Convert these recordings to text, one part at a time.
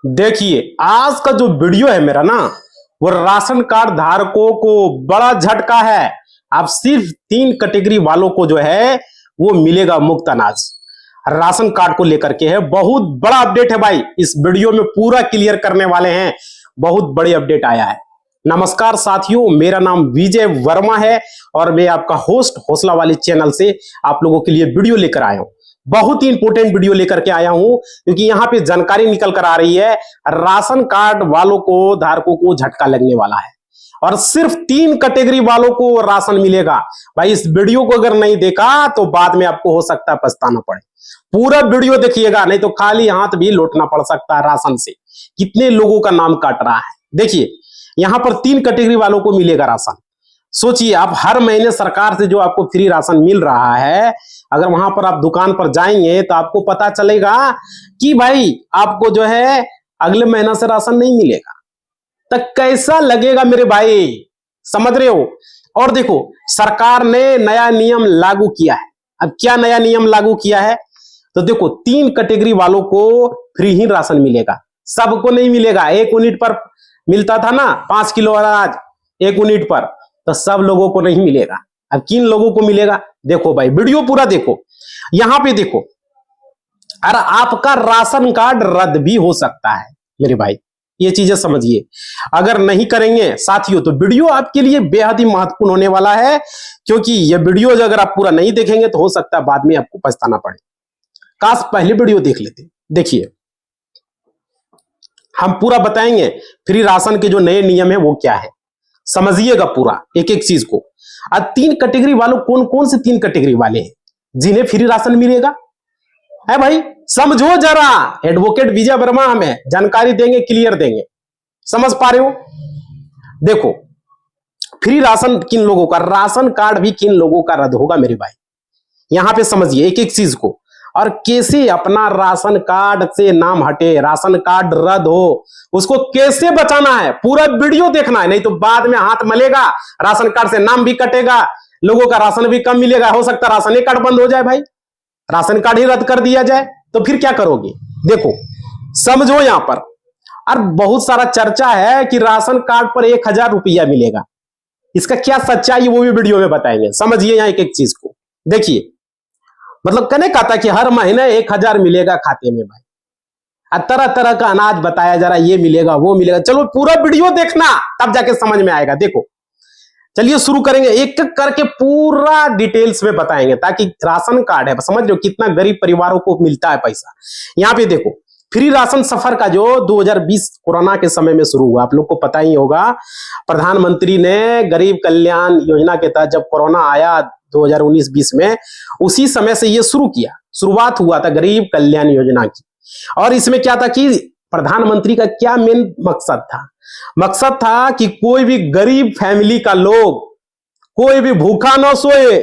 देखिए, आज का जो वीडियो है मेरा ना, वो राशन कार्ड धारकों को बड़ा झटका है। अब सिर्फ 3 कैटेगरी वालों को जो है वो मिलेगा मुफ्त अनाज। राशन कार्ड को लेकर के है, बहुत बड़ा अपडेट है भाई। इस वीडियो में पूरा क्लियर करने वाले हैं, बहुत बड़ी अपडेट आया है। नमस्कार साथियों, मेरा नाम विजय वर्मा है और मैं आपका होस्ट हौसला वाली चैनल से आप लोगों के लिए वीडियो लेकर आया हूं। बहुत ही इंपॉर्टेंट वीडियो लेकर के आया हूं क्योंकि यहां पे जानकारी निकल कर आ रही है, राशन कार्ड वालों को, धारकों को झटका लगने वाला है और सिर्फ 3 कैटेगरी वालों को राशन मिलेगा। भाई इस वीडियो को अगर नहीं देखा तो बाद में आपको हो सकता है पछताना पड़े। पूरा वीडियो देखिएगा, नहीं तो खाली हाथ भी लौटना पड़ सकता है राशन से। कितने लोगों का नाम काट रहा है। देखिए, यहां पर 3 कैटेगरी वालों को मिलेगा राशन। सोचिए, आप हर महीने सरकार से जो आपको फ्री राशन मिल रहा है, अगर वहां पर आप दुकान पर जाएंगे तो आपको पता चलेगा कि भाई आपको जो है अगले महीना से राशन नहीं मिलेगा। तो कैसा लगेगा मेरे भाई, समझ रहे हो। और देखो, सरकार ने नया नियम लागू किया है। अब क्या नया नियम लागू किया है तो देखो, 3 कैटेगरी वालों को फ्री ही राशन मिलेगा, सबको नहीं मिलेगा। 1 यूनिट पर मिलता था ना 5 किलो अनाज 1 यूनिट पर, तो सब लोगों को नहीं मिलेगा। अब किन लोगों को मिलेगा, देखो भाई वीडियो पूरा देखो। यहां पे देखो, अरे आपका राशन कार्ड रद्द भी हो सकता है मेरे भाई, ये चीजें समझिए। अगर नहीं करेंगे साथियों तो वीडियो आपके लिए बेहद ही महत्वपूर्ण होने वाला है, क्योंकि ये वीडियो अगर आप पूरा नहीं देखेंगे तो हो सकता है बाद में आपको पछताना पड़े। काश पहले वीडियो देख लेते। देखिए, हम पूरा बताएंगे फ्री राशन के जो नए नियम है वो क्या है, समझिएगा पूरा एक एक चीज को। अब 3 कैटेगरी वालों, कौन कौन से 3 कैटेगरी वाले हैं जिन्हें फ्री राशन मिलेगा है भाई, समझो जरा। एडवोकेट विजय वर्मा हमें जानकारी देंगे, क्लियर देंगे, समझ पा रहे हो। देखो, फ्री राशन किन लोगों का, राशन कार्ड भी किन लोगों का रद्द होगा मेरे भाई, यहां पे समझिए एक एक चीज को। और कैसे अपना राशन कार्ड से नाम हटे, राशन कार्ड रद्द हो, उसको कैसे बचाना है, पूरा वीडियो देखना है। नहीं तो बाद में हाथ मलेगा, राशन कार्ड से नाम भी कटेगा, लोगों का राशन भी कम मिलेगा। हो सकता है राशन कार्ड बंद हो जाए भाई, राशन कार्ड ही रद्द कर दिया जाए, तो फिर क्या करोगे। देखो समझो यहां पर, और बहुत सारा चर्चा है कि राशन कार्ड पर 1000 रुपया मिलेगा। इसका क्या सच्चाई वो भी वीडियो में बताएंगे, समझिए यहां एक एक चीज को। देखिए, मतलब कहने का था कि हर महीने 1000 मिलेगा खाते में भाई, तरह तरह का अनाज बताया जा रहा है, ये मिलेगा वो मिलेगा। चलो पूरा वीडियो देखना, तब जाके समझ में आएगा। देखो चलिए शुरू करेंगे, एक एक करके पूरा डिटेल्स में बताएंगे, ताकि राशन कार्ड है, समझ लो कितना गरीब परिवारों को मिलता है पैसा। यहाँ पे देखो, फ्री राशन सफर का जो 2020 कोरोना के समय में शुरू हुआ, आप लोग को पता ही होगा। प्रधानमंत्री ने गरीब कल्याण योजना के तहत जब कोरोना आया 2019-20 में, उसी समय से ये शुरू किया, शुरुआत हुआ था गरीब कल्याण योजना की। और इसमें क्या था कि प्रधानमंत्री का क्या मेन मकसद था, मकसद था कि कोई भी गरीब फैमिली का लोग, कोई भी भूखा न सोए,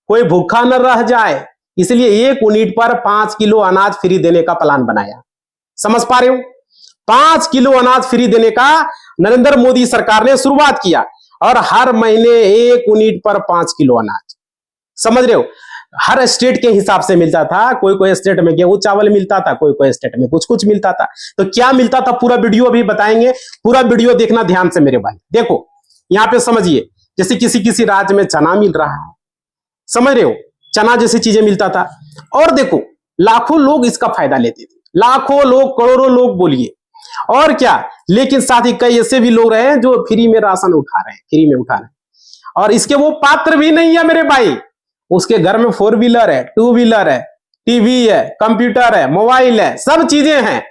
कोई भूखा न रह जाए, इसलिए 1 यूनिट पर 5 किलो अनाज फ्री देने का प्लान बनाया। समझ पा रहे हो, 5 किलो अनाज फ्री देने का नरेंद्र मोदी सरकार ने शुरुआत किया, और हर महीने 1 यूनिट पर 5 किलो अनाज। समझ रहे हो, हर स्टेट के हिसाब से मिलता था, कोई कोई स्टेट में गेहूं चावल मिलता था, कोई कोई स्टेट में कुछ कुछ मिलता था। तो क्या मिलता था पूरा वीडियो अभी बताएंगे, पूरा वीडियो देखना ध्यान से मेरे भाई। देखो यहां पे समझिए, जैसे किसी किसी राज्य में चना मिल रहा है, समझ रहे हो, चना जैसी चीजें मिलता था। और देखो लाखों लोग इसका फायदा लेते थे, लाखों लोग, करोड़ों लोग बोलिए। और क्या, लेकिन साथ ही कई ऐसे भी लोग रहे जो फ्री में राशन उठा रहे हैं, फ्री में उठा रहे हैं, और इसके वो पात्र भी नहीं है मेरे भाई। उसके घर में 4 व्हीलर है, 2 व्हीलर है, टीवी है, कंप्यूटर है, मोबाइल है, सब चीजें हैं।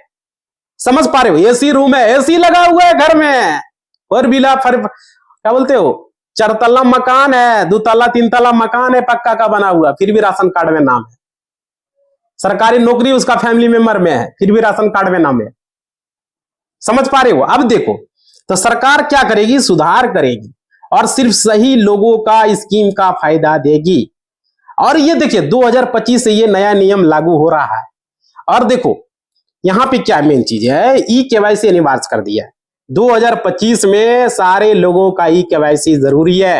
समझ पा रहे हो, एसी रूम है, एसी लगा हुआ है घर में, 4 व्हीलर, क्या बोलते हो, 4 तल्ला मकान है, 2 तल्ला 3 तल्ला मकान है पक्का का बना हुआ, फिर भी राशन कार्ड में नाम है। सरकारी नौकरी उसका फैमिली मेंबर में है, फिर भी राशन कार्ड में नाम है। समझ पा रहे हो। अब देखो, तो सरकार क्या करेगी, सुधार करेगी और सिर्फ सही लोगों का स्कीम का फायदा देगी। और ये देखिए 2025 से ये नया नियम लागू हो रहा है। और देखो यहां पे क्या मेन चीज है, ई केवाईसी अनिवार्य कर दिया है। 2025 में सारे लोगों का ई केवाईसी जरूरी है,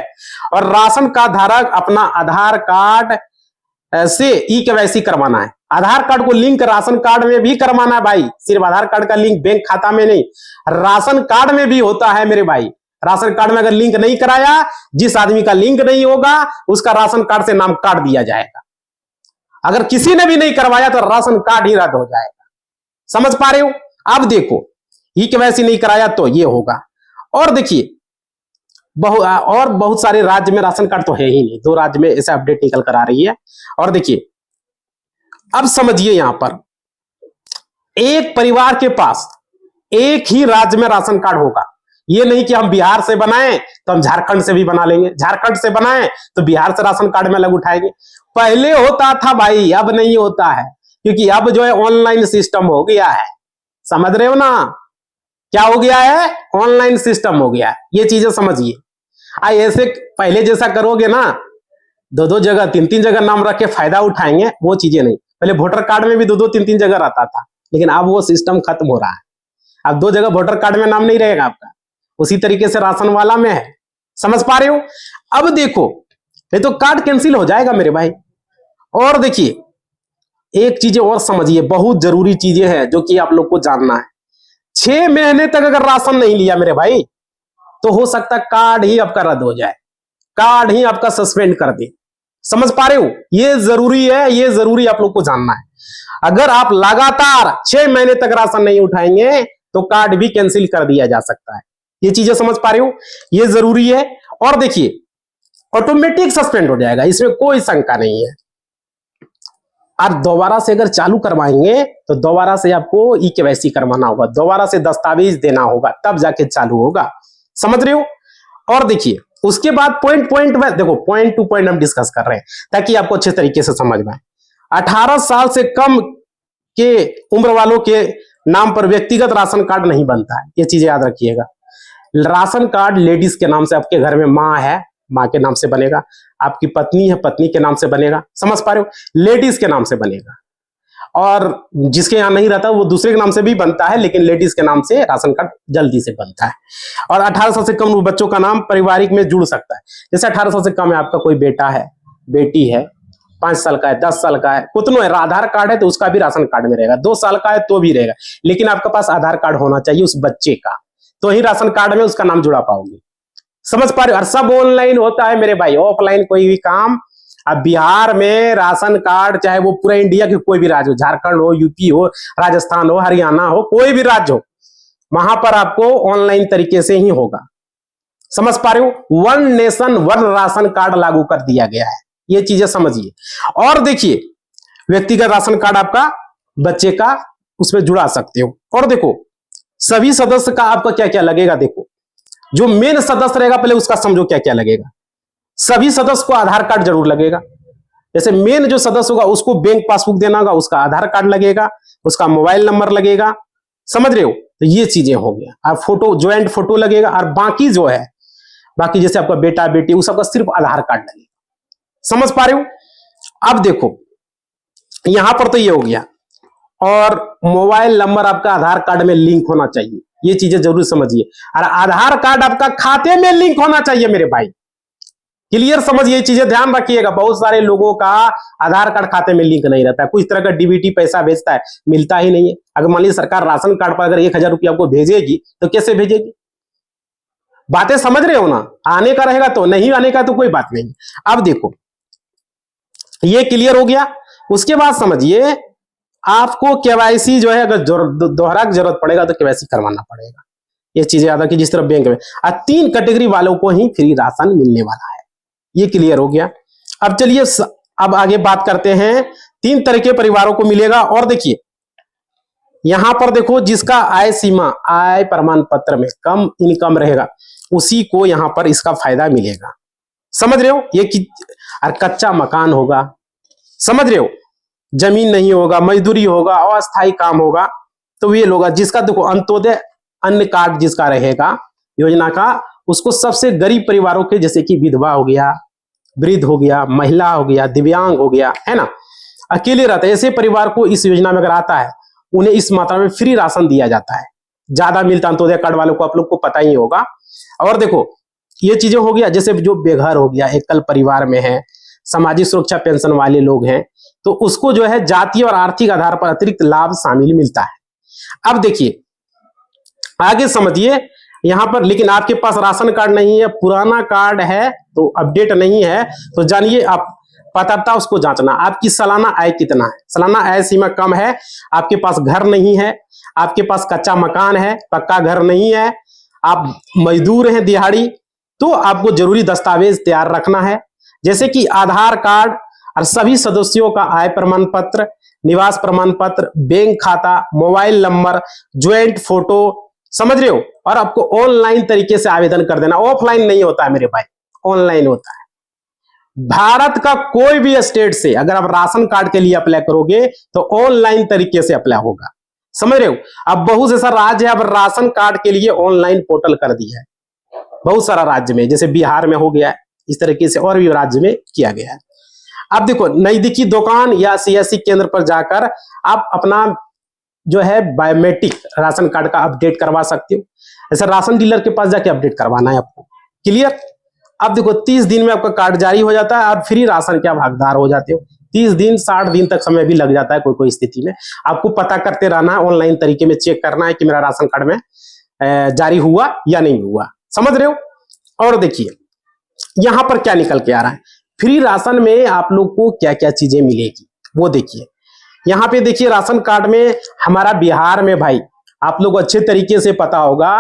और राशन कार्ड धारक अपना आधार कार्ड से ई केवाईसी करवाना है। आधार कार्ड को लिंक राशन कार्ड में भी करवाना है भाई। सिर्फ आधार कार्ड का लिंक बैंक खाता में नहीं, राशन कार्ड में भी होता है मेरे भाई। राशन कार्ड में अगर लिंक नहीं कराया, जिस आदमी का लिंक नहीं होगा उसका राशन कार्ड से नाम काट दिया जाएगा। अगर किसी ने भी नहीं करवाया तो राशन कार्ड ही रद्द हो जाएगा। समझ पा रहे हो? अब देखो ई-केवाईसी नहीं कराया तो ये होगा। और देखिए बहुत सारे राज्य में राशन कार्ड तो है ही नहीं, 2 राज्य में ऐसा अपडेट निकल कर आ रही है। और देखिए अब समझिए, यहां पर एक परिवार के पास एक ही राज्य में राशन कार्ड होगा। ये नहीं कि हम बिहार से बनाएं तो हम झारखंड से भी बना लेंगे, झारखंड से बनाएं तो बिहार से राशन कार्ड में अलग उठाएंगे। पहले होता था भाई, अब नहीं होता है, क्योंकि अब जो है ऑनलाइन सिस्टम हो गया है। समझ रहे हो ना? क्या हो गया है? ऑनलाइन सिस्टम हो गया है। ये चीजें समझिए। ऐसे पहले जैसा करोगे ना, 2-2 जगह 3-3 जगह नाम रख के फायदा उठाएंगे, वो चीजें नहीं। पहले वोटर कार्ड में भी 2-2 3-3 जगह रहता था, लेकिन अब वो सिस्टम खत्म हो रहा है। अब 2 जगह वोटर कार्ड में नाम नहीं रहेगा आपका, उसी तरीके से राशन वाला में है। समझ पा रहे हो? अब देखो ये तो कार्ड कैंसिल हो जाएगा मेरे भाई। और देखिए एक चीजें और समझिए, बहुत जरूरी चीजें हैं जो कि आप लोग को जानना है। 6 महीने तक अगर राशन नहीं लिया मेरे भाई तो हो सकता है कार्ड ही आपका रद्द हो जाए, कार्ड ही आपका सस्पेंड कर दे। समझ पा रहे हो? ये जरूरी है, ये जरूरी आप लोग को जानना है। अगर आप लगातार 6 महीने तक राशन नहीं उठाएंगे तो कार्ड भी कैंसिल कर दिया जा सकता है। ये चीजें समझ पा रहे हो? ये जरूरी है। और देखिए ऑटोमेटिक सस्पेंड हो जाएगा, इसमें कोई शंका नहीं है। और दोबारा से अगर चालू करवाएंगे तो दोबारा से आपको ई-केवाईसी करवाना होगा, दोबारा से दस्तावेज देना होगा, तब जाके चालू होगा। समझ रहे हो? और देखिए उसके बाद पॉइंट देखो, पॉइंट टू पॉइंट हम डिस्कस कर रहे हैं ताकि आपको अच्छे तरीके से समझ में आए। 18 साल से कम के उम्र वालों के नाम पर व्यक्तिगत राशन कार्ड नहीं बनता है, ये चीजें याद रखिएगा। राशन कार्ड लेडीज के नाम से, आपके घर में माँ है, माँ के नाम से बनेगा, आपकी पत्नी है, पत्नी के नाम से बनेगा। समझ पा रहे हो? लेडीज के नाम से बनेगा। और जिसके यहाँ नहीं रहता वो दूसरे के नाम से भी बनता है, लेकिन लेडीज के नाम से राशन कार्ड जल्दी से बनता है। और 18 साल से कम बच्चों का नाम पारिवारिक में जुड़ सकता है। जैसे 18 साल से कम है, आपका कोई बेटा है, बेटी है, 5 साल का है, 10 साल का है, कुतनो है, आधार कार्ड है तो उसका भी राशन कार्ड में रहेगा। 2 साल का है तो भी रहेगा, लेकिन आपके पास आधार कार्ड होना चाहिए उस बच्चे का, तो ही राशन कार्ड में उसका नाम जुड़ा पाओगे। समझ पा रहे हो? और सब ऑनलाइन होता है मेरे भाई, ऑफलाइन कोई भी काम। अब बिहार में राशन कार्ड, चाहे वो पूरा इंडिया के कोई भी राज्य हो, झारखंड हो, यूपी हो, राजस्थान हो, हरियाणा हो, कोई भी राज्य हो, वहां पर आपको ऑनलाइन तरीके से ही होगा। समझ पा रहे हो? 1 नेशन 1 राशन कार्ड लागू कर दिया गया है, ये चीजें समझिए। और देखिए व्यक्तिगत राशन कार्ड आपका बच्चे का उसमें जुड़ा सकते हो। और देखो सभी सदस्य का आपका क्या क्या लगेगा। देखो जो मेन सदस्य रहेगा पहले उसका समझो क्या क्या लगेगा। सभी सदस्य को आधार कार्ड जरूर लगेगा। जैसे मेन जो सदस्य होगा उसको बैंक पासबुक देना होगा, उसका आधार कार्ड लगेगा, उसका मोबाइल नंबर लगेगा। समझ रहे हो? तो ये चीजें हो गया। आप फोटो, ज्वाइंट फोटो लगेगा। और बाकी जो है, बाकी जैसे आपका बेटा बेटी, वो सबका सिर्फ आधार कार्ड लगेगा। समझ पा रहे हो? अब देखो यहां पर तो ये हो गया। और मोबाइल नंबर आपका आधार कार्ड में लिंक होना चाहिए, ये चीजें जरूर समझिए। और आधार कार्ड आपका खाते में लिंक होना चाहिए मेरे भाई। क्लियर? समझिए, ये चीजें ध्यान रखिएगा। बहुत सारे लोगों का आधार कार्ड खाते में लिंक नहीं रहता है, कुछ तरह का डीबीटी पैसा भेजता है, मिलता ही नहीं है। अगर मान लीजिए सरकार राशन कार्ड पर अगर 1000 रुपया आपको भेजेगी तो कैसे भेजेगी? बातें समझ रहे हो ना? आने का रहेगा तो, नहीं आने का तो कोई बात नहीं। अब देखो ये क्लियर हो गया। उसके बाद समझिए आपको केवाईसी जो है, अगर दोहरा जरूरत पड़ेगा तो केवाईसी करवाना पड़ेगा। ये चीजें याद रखिए। जिस तरह बैंक में 3 कैटेगरी वालों को ही फ्री राशन मिलने वाला है, ये क्लियर हो गया। अब चलिए अब आगे बात करते हैं। 3 तरह के परिवारों को मिलेगा। और देखिए यहां पर देखो, जिसका आय सीमा, आय प्रमाण पत्र में कम इनकम रहेगा उसी को यहां पर इसका फायदा मिलेगा। समझ रहे हो? ये और कच्चा मकान होगा, समझ रहे हो, जमीन नहीं होगा, मजदूरी होगा, अस्थायी काम होगा, तो ये लोग, जिसका देखो अंत्योदय अन्न कार्ड जिसका रहेगा योजना का, उसको सबसे गरीब परिवारों के, जैसे कि विधवा हो गया, वृद्ध हो गया, महिला हो गया, दिव्यांग हो गया, है ना, अकेले रहता है, ऐसे परिवार को इस योजना में अगर आता है उन्हें इस मात्रा में फ्री राशन दिया जाता है। ज्यादा मिलता अंत्योदय कार्ड वालों को, आप लोग को पता ही होगा। और देखो ये चीजें हो गया, जैसे जो बेघर हो गया, एकल परिवार में है, सामाजिक सुरक्षा पेंशन वाले लोग हैं, तो उसको जो है जातीय और आर्थिक आधार पर अतिरिक्त लाभ शामिल मिलता है। अब देखिए आगे समझिए यहां पर, लेकिन आपके पास राशन कार्ड नहीं है, पुराना कार्ड है तो अपडेट नहीं है, तो जानिए आप पात्रता उसको जांचना। आपकी सालाना आय कितना है, सालाना आय सीमा कम है, आपके पास घर नहीं है, आपके पास कच्चा मकान है, पक्का घर नहीं है, आप मजदूर हैं दिहाड़ी, तो आपको जरूरी दस्तावेज तैयार रखना है, जैसे कि आधार कार्ड और सभी सदस्यों का आय प्रमाण पत्र, निवास प्रमाण पत्र, बैंक खाता, मोबाइल नंबर, ज्वाइंट फोटो, समझ रहे हो। और आपको ऑनलाइन तरीके से आवेदन कर देना, ऑफलाइन नहीं होता है मेरे भाई, ऑनलाइन होता है। भारत का कोई भी स्टेट से अगर आप राशन कार्ड के लिए अप्लाई करोगे तो ऑनलाइन तरीके से अप्लाई होगा, समझ रहे हो। अब बहुत ऐसा राज्य है अब राशन कार्ड के लिए ऑनलाइन पोर्टल कर दिया है, बहुत सारा राज्य में, जैसे बिहार में हो गया है, इस तरीके से और भी राज्य में किया गया है। अब देखो नजदीकी दुकान या सीएससी केंद्र पर जाकर आप अपना जो है बायोमेट्रिक राशन कार्ड का अपडेट करवा सकते हो, ऐसा राशन डीलर के पास जाके अपडेट करवाना है आपको, क्लियर। अब देखो 30 दिन में आपका कार्ड जारी हो जाता है और फ्री राशन के आप हकदार हो जाते हो। 30 दिन 60 दिन तक समय भी लग जाता है कोई कोई स्थिति में, आपको पता करते रहना है, ऑनलाइन तरीके में चेक करना है कि मेरा राशन कार्ड में जारी हुआ या नहीं हुआ, समझ रहे हो। और देखिए यहां पर क्या निकल के आ रहा है, फ्री राशन में आप लोग को क्या क्या चीजें मिलेगी वो देखिए। यहाँ पे देखिए राशन कार्ड में हमारा बिहार में भाई आप लोग अच्छे तरीके से पता होगा,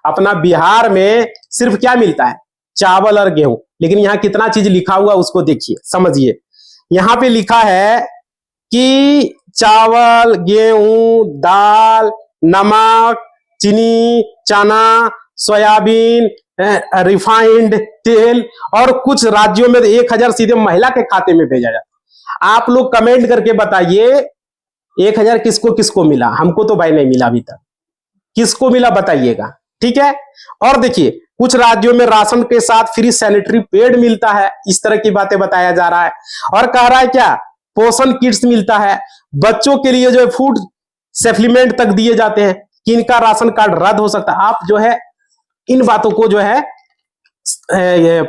अपना बिहार में सिर्फ क्या मिलता है, चावल और गेहूं, लेकिन यहाँ कितना चीज लिखा हुआ उसको देखिए, समझिए। यहाँ पे लिखा है कि चावल, गेहूं, दाल, नमक, चीनी, चना, सोयाबीन, रिफाइंड तेल, और कुछ राज्यों में 1000 सीधे महिला के खाते में भेजा जाता। आप लोग कमेंट करके बताइए 1000 किसको किसको मिला, हमको तो भाई नहीं मिला अभी तक, किसको मिला बताइएगा, ठीक है। और देखिए कुछ राज्यों में राशन के साथ फ्री सैनिटरी पैड मिलता है, इस तरह की बातें बताया जा रहा है। और कह रहा है क्या, पोषण किट्स मिलता है, बच्चों के लिए जो है फूड सप्लीमेंट तक दिए जाते हैं, कि इनका राशन कार्ड रद्द हो सकता है। आप जो है इन बातों को जो है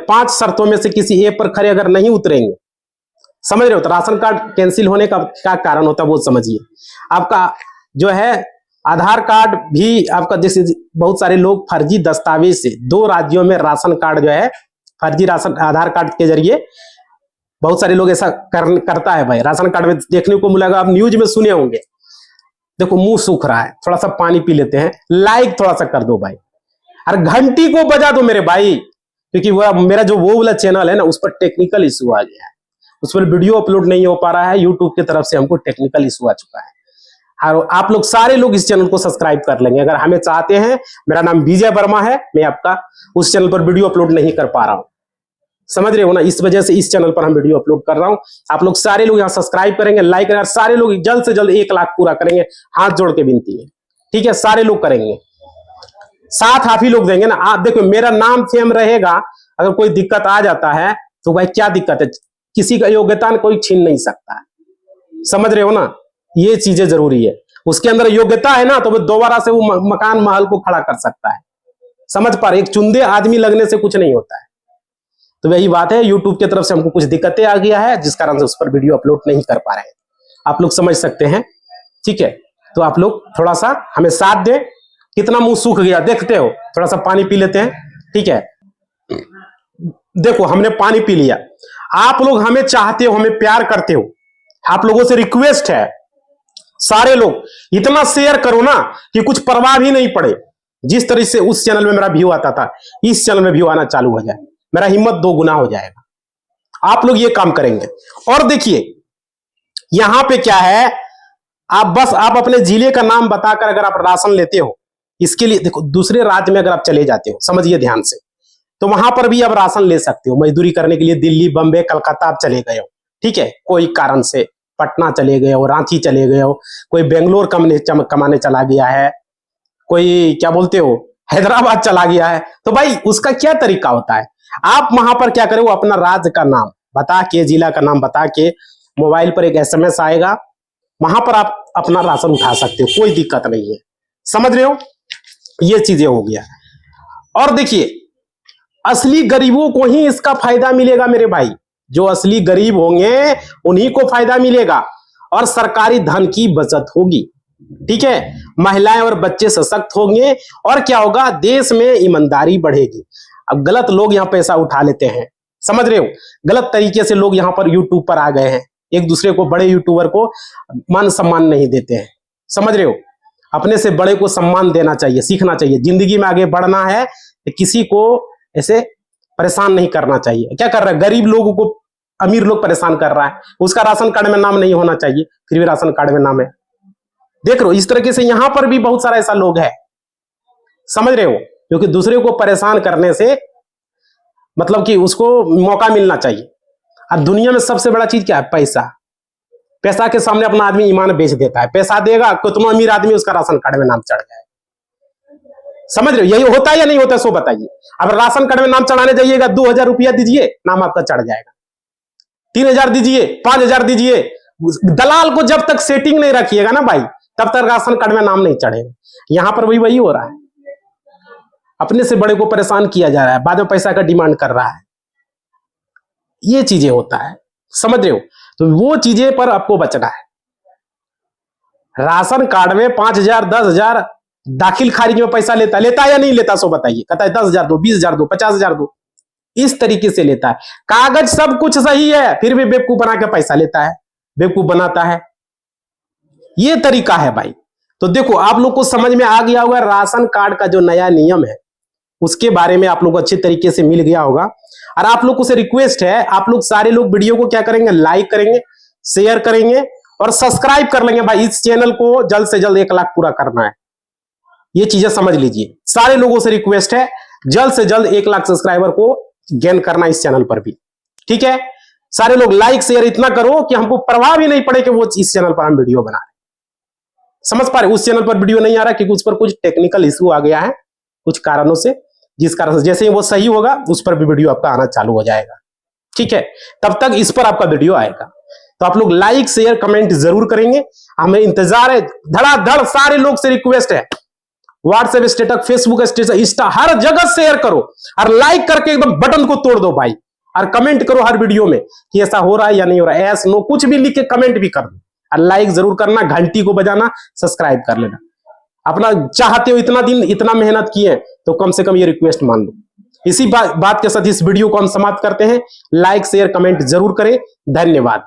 5 शर्तों में से किसी एक पर खरे अगर नहीं उतरेंगे, समझ रहे हो, तो राशन कार्ड कैंसिल होने का क्या कारण होता है वो समझिए। आपका जो है आधार कार्ड भी आपका, जैसे बहुत सारे लोग फर्जी दस्तावेज से 2 राज्यों में राशन कार्ड जो है फर्जी राशन आधार कार्ड के जरिए, बहुत सारे लोग ऐसा करता है भाई। राशन कार्ड में देखने को मिलेगा, आप न्यूज में सुने होंगे, देखो मुंह सूख रहा है, थोड़ा सा पानी पी लेते हैं, लाइक थोड़ा सा कर दो भाई, और घंटी को बजा दो मेरे भाई, क्योंकि वो मेरा जो वो वाला चैनल है ना उस पर टेक्निकल इशू आ गया है, उस पर वीडियो अपलोड नहीं हो पा रहा है, यूट्यूब की तरफ से हमको टेक्निकल इशू आ चुका है। और आप लोग सारे लोग इस चैनल को सब्सक्राइब कर लेंगे अगर हमें चाहते हैं। मेरा नाम विजय वर्मा है, मैं आपका उस चैनल पर वीडियो अपलोड नहीं कर पा रहा हूं, समझ रहे हो ना, इस वजह से इस चैनल पर हम वीडियो अपलोड कर रहा हूं। आप लोग सारे लोग यहाँ सब्सक्राइब करेंगे, लाइक करेंगे, सारे लोग जल्द से जल्द 1 लाख पूरा करेंगे, हाथ जोड़ के विनती है, ठीक है, सारे लोग करेंगे, साथ आप ही लोग देंगे ना। आप देखो मेरा नाम फेम रहेगा, अगर कोई दिक्कत आ जाता है तो भाई क्या दिक्कत है, किसी का योग्यता कोई छीन नहीं सकता है, समझ रहे हो ना, ये चीजें जरूरी है। उसके अंदर योग्यता है ना तो वो दोबारा से वो मकान महल को खड़ा कर सकता है, समझ पा रहे, एक चुंदे आदमी लगने से कुछ नहीं होता है। तो वही बात है, यूट्यूब की तरफ से हमको कुछ दिक्कतें आ गया है जिस कारण से उस पर वीडियो अपलोड नहीं कर पा रहे हैं, आप लोग समझ सकते हैं, ठीक है। तो आप लोग थोड़ा सा हमें साथ दें। कितना मुंह सूख गया देखते हो, थोड़ा सा पानी पी लेते हैं, ठीक है। देखो हमने पानी पी लिया, आप लोग हमें चाहते हो, हमें प्यार करते हो, आप लोगों से रिक्वेस्ट है सारे लोग इतना शेयर करो ना कि कुछ परवाह भी नहीं पड़े। जिस तरह से उस चैनल में मेरा व्यू आता था इस चैनल में व्यू आना चालू हो जाए, मेरा हिम्मत 2 गुना हो जाएगा। आप लोग ये काम करेंगे। और देखिए यहां पे क्या है, आप अपने जिले का नाम बताकर अगर आप राशन लेते हो, इसके लिए देखो दूसरे राज्य में अगर आप चले जाते हो, समझिए ध्यान से, तो वहां पर भी आप राशन ले सकते हो। मजदूरी करने के लिए दिल्ली, बम्बे, कलकत्ता आप चले गए हो, ठीक है, कोई कारण से पटना चले गए हो, रांची चले गए हो, कोई बेंगलोर कमाने चला गया है, कोई क्या बोलते हो हैदराबाद चला गया है, तो भाई उसका क्या तरीका होता है, आप वहां पर क्या करें, वो अपना राज्य का नाम बता के, जिला का नाम बता के, मोबाइल पर एक SMS आएगा, वहां पर आप अपना राशन उठा सकते हो, कोई दिक्कत नहीं है, समझ रहे हो, ये चीजें हो गया। और देखिए असली गरीबों को ही इसका फायदा मिलेगा मेरे भाई, जो असली गरीब होंगे उन्हीं को फायदा मिलेगा और सरकारी धन की बचत होगी। ठीक है, महिलाएं और बच्चे सशक्त होंगे और क्या होगा, देश में ईमानदारी बढ़ेगी। अब गलत लोग यहां पैसा उठा लेते हैं, समझ रहे हो, गलत तरीके से लोग यहां पर यूट्यूब पर आ गए हैं, एक दूसरे को, बड़े यूट्यूबर को मान सम्मान नहीं देते हैं, समझ रहे हो। अपने से बड़े को सम्मान देना चाहिए, सीखना चाहिए। जिंदगी में आगे बढ़ना है तो किसी को ऐसे परेशान नहीं करना चाहिए। क्या कर रहा है, गरीब लोगों को अमीर लोग परेशान कर रहा है, उसका राशन कार्ड में नाम नहीं होना चाहिए, फिर भी राशन कार्ड में नाम है। देख लो, इस तरीके से यहां पर भी बहुत सारा ऐसा लोग है, समझ रहे हो, क्योंकि दूसरे को परेशान करने से मतलब कि उसको मौका मिलना चाहिए। और दुनिया में सबसे बड़ा चीज क्या है, पैसा। पैसा के सामने अपना आदमी ईमान बेच देता है। पैसा देगा, कितना अमीर आदमी उसका राशन कार्ड में नाम चढ़ जाए, समझ रहे हो। यही होता है या नहीं होता, सो बताइए। अब राशन कार्ड में नाम चढ़ाने जाइएगा, 2000 रुपया दीजिए, नाम आपका चढ़ जाएगा। 3000 दीजिए, 5000 दीजिए, दलाल को जब तक सेटिंग नहीं रखिएगा ना भाई, तब तक राशन कार्ड में नाम नहीं चढ़ेगा। यहां पर वही हो रहा है, अपने से बड़े को परेशान किया जा रहा है, बाद में पैसा का डिमांड कर रहा है। ये चीजें होता है, समझ रहे हो। तो वो चीजें पर आपको बचना है। राशन कार्ड में 5000 10,000 दाखिल खारिज में पैसा लेता है या नहीं लेता, सो बताइए। कहता है 10,000 दो, 20,000 दो, 50,000 दो, इस तरीके से लेता है। कागज सब कुछ सही है, फिर भी बेवकूफ बना के पैसा लेता है, बेवकूफ बनाता है। ये तरीका है भाई। तो देखो, आप लोग को समझ में आ गया होगा राशन कार्ड का जो नया नियम है, उसके बारे में आप लोग को अच्छे तरीके से मिल गया होगा। और आप लोग को से रिक्वेस्ट है, आप लोग सारे लोग वीडियो को क्या करेंगे, लाइक करेंगे, शेयर करेंगे और सब्सक्राइब कर लेंगे भाई। इस चैनल को जल्द से जल्द 1 लाख पूरा करना है, ये चीजें समझ लीजिए। सारे लोगों से रिक्वेस्ट है, जल्द से जल्द 1 लाख सब्सक्राइबर को गेन करना इस चैनल पर भी, ठीक है। सारे लोग लाइक शेयर इतना करो कि हमको प्रभाव ही नहीं पड़े कि वो इस चैनल पर हम वीडियो बना रहे। समझ पा रहे, उस चैनल पर वीडियो नहीं आ रहा क्योंकि उस पर कुछ टेक्निकल इश्यू आ गया है कुछ कारणों से, जिस कारण से जैसे ही वो सही होगा उस पर भी वीडियो आपका आना चालू हो जाएगा, ठीक है। तब तक इस पर आपका वीडियो आएगा। तो आप लोग लाइक शेयर कमेंट जरूर करेंगे, हमें इंतजार है। धड़ाधड़ सारे लोग से रिक्वेस्ट है, WhatsApp status, Facebook status, Insta, हर जगह शेयर करो और लाइक करके एकदम बटन को तोड़ दो भाई। और कमेंट करो हर वीडियो में कि ऐसा हो रहा है या नहीं हो रहा है, एस नो कुछ भी लिख के कमेंट भी कर दो। और लाइक जरूर करना, घंटी को बजाना, सब्सक्राइब कर लेना। अपना चाहते हो, इतना दिन इतना मेहनत किए तो कम से कम ये रिक्वेस्ट मान लो। इसी बात के साथ इस वीडियो को हम समाप्त करते हैं। लाइक शेयर कमेंट जरूर करें, धन्यवाद।